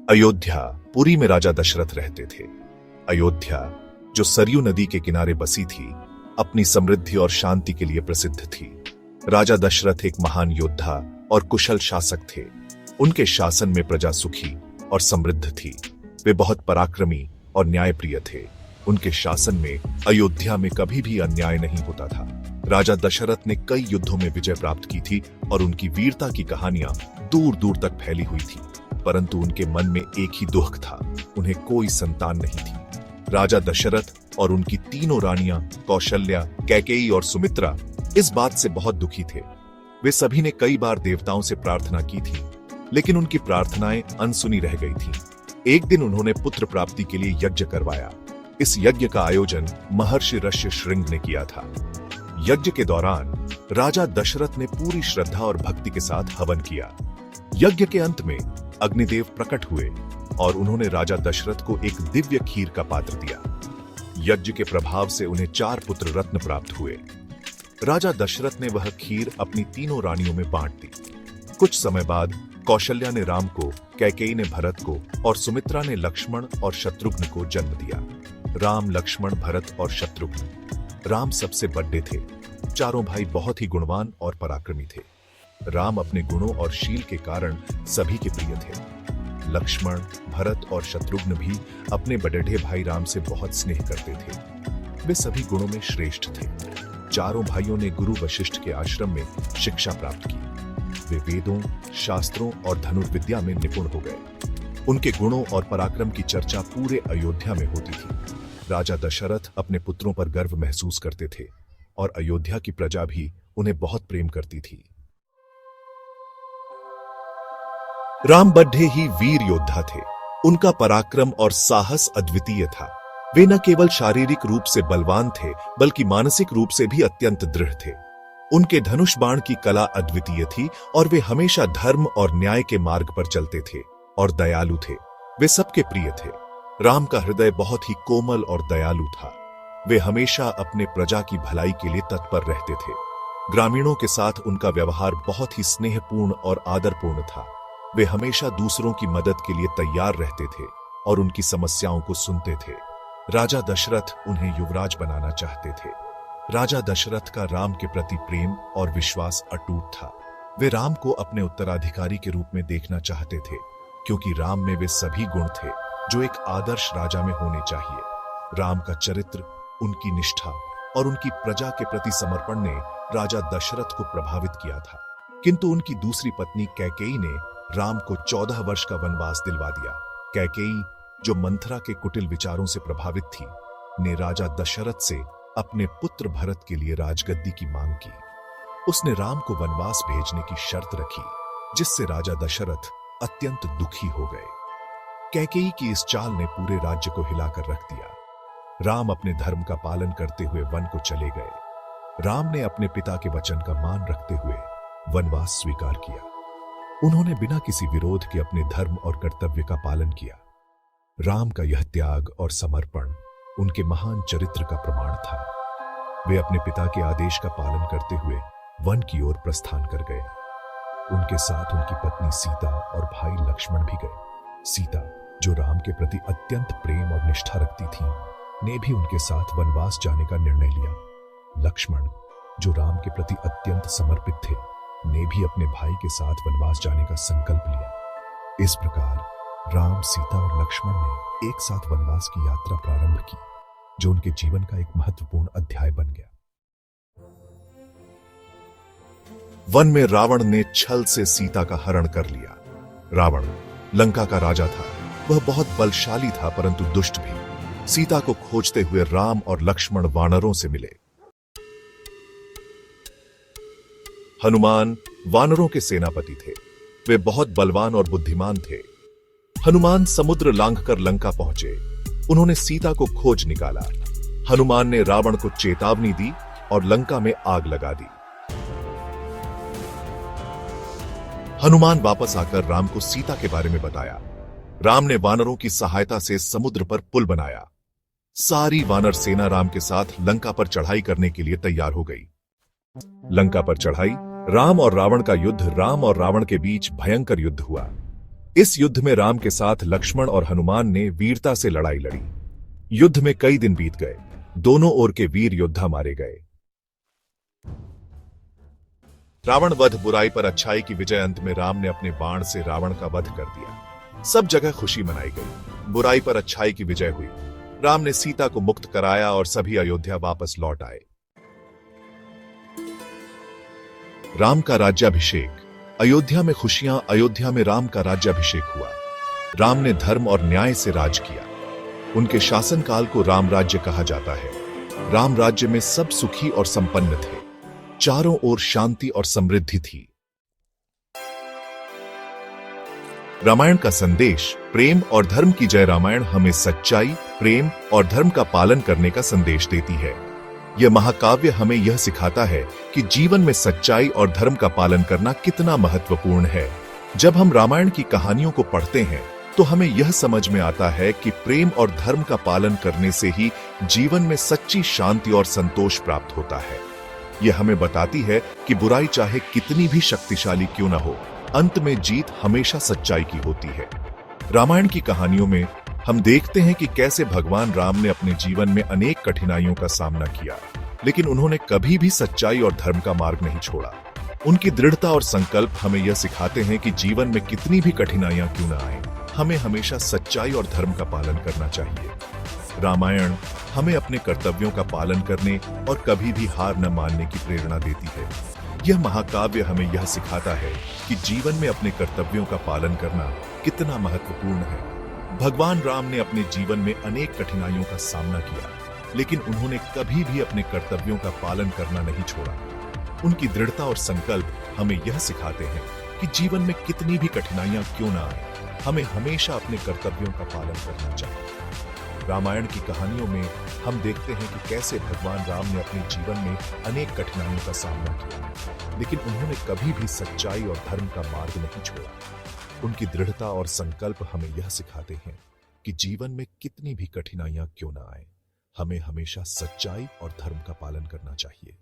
अयोध्या, पुरी में राजा दशरथ रहते थे। अयोध्या, जो सरयू नदी के किनारे बसी थी, अपनी समृद्धि और शांति के लिए प्रसिद्ध थी। राजा दशरथ एक महान योद्धा और कुशल शासक थे। उनके शासन में प्रजा सुखी और समृद्ध थी। वे बहुत पराक्रमी और न्यायप्रिय थे। उनके शासन में अयोध्या में कभी भी अन्याय नहीं होता था। राजा दशरथ ने कई युद्धों में विजय प्राप्त की थी और उनकी वीरता की कहानियां दूर दूर तक फैली हुई थी। परंतु उनके मन में एक ही दुख था, उन्हें कोई संतान नहीं थी। राजा दशरथ और उनकी तीनों रानियां कौशल्या, कैकेयी और सुमित्रा इस बात से बहुत दुखी थे। वे सभी ने कई बार देवताओं से प्रार्थना की थी, लेकिन उनकी प्रार्थनाएं अनसुनी रह गई थीं। एक दिन उन्होंने पुत्र प्राप्ति के लिए यज्ञ करवाया। इस यज्ञ का आयोजन महर्षि ऋष्यशृंग ने किया था। यज्ञ के दौरान राजा दशरथ ने पूरी श्रद्धा और भक्ति के साथ हवन किया। यज्ञ के अंत में अग्निदेव प्रकट हुए और उन्होंने राजा दशरथ को एक दिव्य खीर का पात्र दिया। यज्ञ के प्रभाव से उन्हें 4 पुत्र रत्न प्राप्त हुए। राजा दशरथ ने वह खीर अपनी तीनों रानियों में बांट दी। कुछ समय बाद कौशल्या ने राम को, कैकेयी ने भरत को और सुमित्रा ने लक्ष्मण और शत्रुघ्न को जन्म दिया। राम, लक्ष्मण, भरत और शत्रुघ्न। राम सबसे बड़े थे। चारों भाई बहुत ही गुणवान और पराक्रमी थे। राम अपने गुणों और शील के कारण सभी के प्रिय थे। लक्ष्मण, भरत और शत्रुघ्न भी अपने बड़े भाई राम से बहुत स्नेह करते थे। वे सभी गुणों में श्रेष्ठ थे। चारों भाइयों ने गुरु वशिष्ठ के आश्रम में शिक्षा प्राप्त की। वे वेदों, शास्त्रों और धनुर्विद्या में निपुण हो गए। उनके गुणों और पराक्रम की चर्चा पूरे अयोध्या में होती थी। राजा दशरथ अपने पुत्रों पर गर्व महसूस करते थे और अयोध्या की प्रजा भी उन्हें बहुत प्रेम करती थी। राम बड्ढे ही वीर योद्धा थे। उनका पराक्रम और साहस अद्वितीय था। वे न केवल शारीरिक रूप से बलवान थे, बल्कि मानसिक रूप से भी अत्यंत दृढ़ थे। उनके धनुष बाण की कला अद्वितीय थी और वे हमेशा धर्म और न्याय के मार्ग पर चलते थे और दयालु थे। वे सबके प्रिय थे। राम का हृदय बहुत ही कोमल और दयालु था। वे हमेशा अपने प्रजा की भलाई के लिए तत्पर रहते थे। ग्रामीणों के साथ उनका व्यवहार बहुत ही स्नेहपूर्ण और आदरपूर्ण था। वे हमेशा दूसरों की मदद के लिए तैयार रहते थे और उनकी समस्याओं को सुनते थे। राजा दशरथ उन्हें युवराज बनाना चाहते थे। राजा दशरथ का राम के प्रति प्रेम और विश्वास अटूट था। वे राम को अपने उत्तराधिकारी के रूप में देखना चाहते थे, क्योंकि राम में वे सभी गुण थे जो एक आदर्श राजा में होने चाहिए। राम का चरित्र, उनकी निष्ठा और उनकी प्रजा के प्रति समर्पण ने राजा दशरथ को प्रभावित किया था। किंतु उनकी दूसरी पत्नी कैकेयी ने राम को 14 वर्ष का वनवास दिलवा दिया। कैकेयी, जो मंथरा के कुटिल विचारों से प्रभावित थी, ने राजा दशरथ से अपने पुत्र भरत के लिए राजगद्दी की मांग की। उसने राम को वनवास भेजने की शर्त रखी, जिससे राजा दशरथ अत्यंत दुखी हो गए। कैकेयी की इस चाल ने पूरे राज्य को हिलाकर रख दिया। राम अपने धर्म का पालन करते हुए वन को चले गए। राम ने अपने पिता के वचन का मान रखते हुए वनवास स्वीकार किया। उन्होंने बिना किसी विरोध के अपने धर्म और कर्तव्य का पालन किया। राम का यह त्याग और समर्पण उनके महान चरित्र का प्रमाण था। वे अपने पिता के आदेश का पालन करते हुए वन की ओर प्रस्थान कर गए। उनके साथ उनकी पत्नी सीता और भाई लक्ष्मण भी गए। सीता, जो राम के प्रति अत्यंत प्रेम और निष्ठा रखती थीं, ने भी उनके साथ वनवास जाने का निर्णय लिया। लक्ष्मण, जो राम के प्रति अत्यंत समर्पित थे, ने भी अपने भाई के साथ वनवास जाने का संकल्प लिया। इस प्रकार राम, सीता और लक्ष्मण ने एक साथ वनवास की यात्रा प्रारंभ की, जो उनके जीवन का एक महत्वपूर्ण अध्याय बन गया। वन में रावण ने छल से सीता का हरण कर लिया। रावण लंका का राजा था। वह बहुत बलशाली था, परंतु दुष्ट भी। सीता को खोजते हुए राम और लक्ष्मण वानरों से मिले। हनुमान वानरों के सेनापति थे। वे बहुत बलवान और बुद्धिमान थे। हनुमान समुद्र लांघकर लंका पहुंचे। उन्होंने सीता को खोज निकाला। हनुमान ने रावण को चेतावनी दी और लंका में आग लगा दी। हनुमान वापस आकर राम को सीता के बारे में बताया। राम ने वानरों की सहायता से समुद्र पर पुल बनाया। सारी वानर सेना राम के साथ लंका पर चढ़ाई करने के लिए तैयार हो गई। लंका पर चढ़ाई, राम और रावण का युद्ध। राम और रावण के बीच भयंकर युद्ध हुआ। इस युद्ध में राम के साथ लक्ष्मण और हनुमान ने वीरता से लड़ाई लड़ी। युद्ध में कई दिन बीत गए, दोनों ओर के वीर योद्धा मारे गए। रावण वध, बुराई पर अच्छाई की विजय। अंत में राम ने अपने बाण से रावण का वध कर दिया। सब जगह खुशी मनाई गई, बुराई पर अच्छाई की विजय हुई। राम ने सीता को मुक्त कराया और सभी अयोध्या वापस लौट आए। राम का राज्याभिषेक। अयोध्या में खुशियां। अयोध्या में राम का राज्याभिषेक हुआ। राम ने धर्म और न्याय से राज किया। उनके शासनकाल को राम राज्य कहा जाता है। राम राज्य में सब सुखी और संपन्न थे। चारों ओर शांति और समृद्धि थी। रामायण का संदेश, प्रेम और धर्म की जय। रामायण हमें सच्चाई, प्रेम और धर्म का पालन करने का संदेश देती है। यह महाकाव्य हमें यह सिखाता है कि जीवन में सच्चाई और धर्म का पालन करना कितना महत्वपूर्ण है। जब हम रामायण की कहानियों को पढ़ते हैं तो हमें यह समझ में आता है कि प्रेम और धर्म का पालन करने से ही जीवन में सच्ची शांति और संतोष प्राप्त होता है। यह हमें बताती है कि बुराई चाहे कितनी भी शक्तिशाली क्यों न हो, अंत में जीत हमेशा सच्चाई की होती है। रामायण की कहानियों में हम देखते हैं कि कैसे भगवान राम ने अपने जीवन में अनेक कठिनाइयों का सामना किया, लेकिन उन्होंने कभी भी सच्चाई और धर्म का मार्ग नहीं छोड़ा। उनकी दृढ़ता और संकल्प हमें यह सिखाते हैं कि जीवन में कितनी भी कठिनाइयां क्यों न आए, हमें हमेशा सच्चाई और धर्म का पालन करना चाहिए। रामायण हमें अपने कर्तव्यों का पालन करने और कभी भी हार न मानने की प्रेरणा देती है। यह महाकाव्य हमें यह सिखाता है कि जीवन में अपने कर्तव्यों का पालन करना कितना महत्वपूर्ण है। भगवान राम ने अपने जीवन में अनेक कठिनाइयों का सामना किया, लेकिन उन्होंने कभी भी अपने कर्तव्यों का पालन करना नहीं छोड़ा। उनकी दृढ़ता और संकल्प हमें यह सिखाते हैं कि जीवन में कितनी भी कठिनाइयां क्यों न आए, हमें हमेशा अपने कर्तव्यों का पालन करना चाहिए। रामायण की कहानियों में हम देखते हैं कि कैसे भगवान राम ने अपने जीवन में अनेक कठिनाइयों का सामना किया, लेकिन उन्होंने कभी भी सच्चाई और धर्म का मार्ग नहीं छोड़ा। उनकी दृढ़ता और संकल्प हमें यह सिखाते हैं कि जीवन में कितनी भी कठिनाइयां क्यों न आए, हमें हमेशा सच्चाई और धर्म का पालन करना चाहिए।